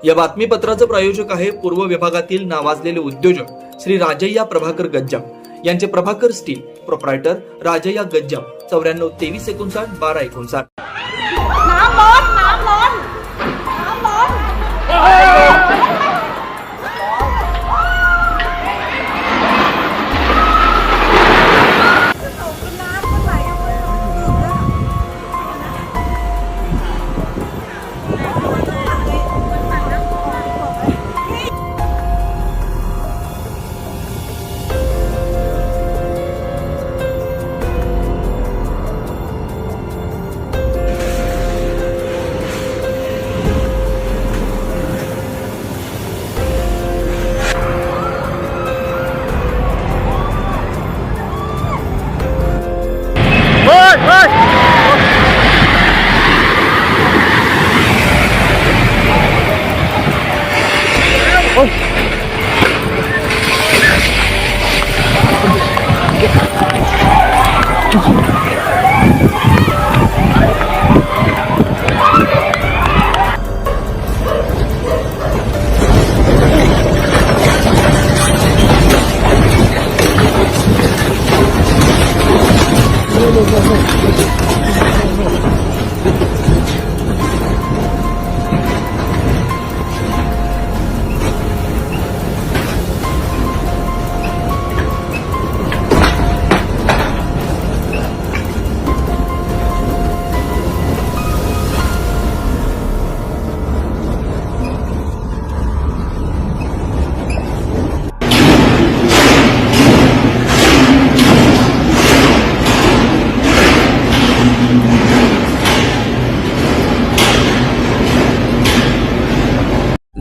या बातमीपत्राचं प्रायोजक आहे पूर्व विभागातील नावाजलेले उद्योजक श्री राजय्या प्रभाकर गज्जाम यांचे प्रभाकर स्टील, प्रोप्रायटर राजय्या गज्जाम, 94 23 59 12 59।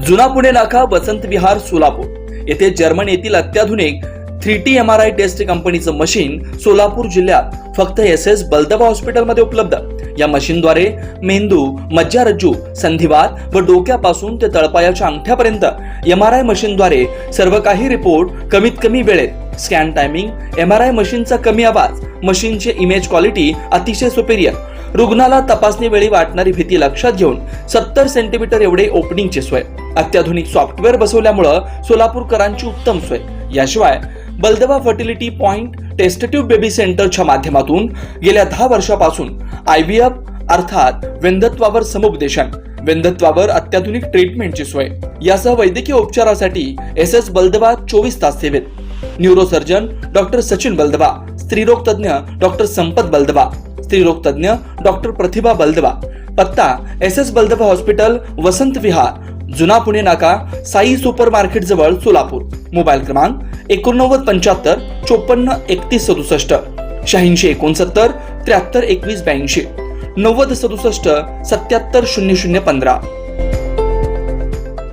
जुना पुणे नाका, वसंत विहार, सोलापूर येथे जर्मन येथील अत्याधुनिक 3T MRI टेस्ट कंपनीचं मशीन सोलापूर जिल्ह्यात फक्त SS बलदबा हॉस्पिटलमध्ये उपलब्ध। या मशीनद्वारे मेंदू, मज्जारज्जू, संधिवात व डोक्यापासून ते तळपायाच्या अंगठ्यापर्यंत MRI मशीनद्वारे सर्व काही रिपोर्ट कमीत कमी वेळेत, स्कॅन टायमिंग, MRI मशीनचा कमी आवाज, मशीनचे इमेज क्वालिटी अतिशय सुपेरियर, रुग्णाला तपासणी वेळी वाटणारी भीती लक्षात घेऊन 70 सेंटीमीटर एवढे ओपनिंगची सोय, अत्याधुनिक सॉफ्टवेअर बसवल्यामुळे सोलापूरकरांची उत्तम सोय। याशिवाय Baldawa fertility point test tube baby सेंटरच्या माध्यमातून गेल्या 10 वर्षापासून IVF अर्थात वेंधत्वावर समुपदेशन, वेंधत्वावर अत्याधुनिक ट्रीटमेंटची सोय, यासह वैद्यकीय उपचारासाठी SS बलदबा 24 तास सेवेत। न्यूरोसर्जन डॉक्टर सचिन बलदबा, स्त्रीरोग तज्ञ डॉक्टर संपत बलदबा, स्त्रीरोग तज्ञ डॉक्टर प्रतिभा बलदबा। पत्ता SS बलदबा हॉस्पिटल, वसंत विहार, जुना पुणे नाका, साई सुपर मार्केट जवळ, सोलापूर। मोबाईल क्रमांक 89 75 54 31 67, 86 69 73 21 82, 90 67 77 00 15।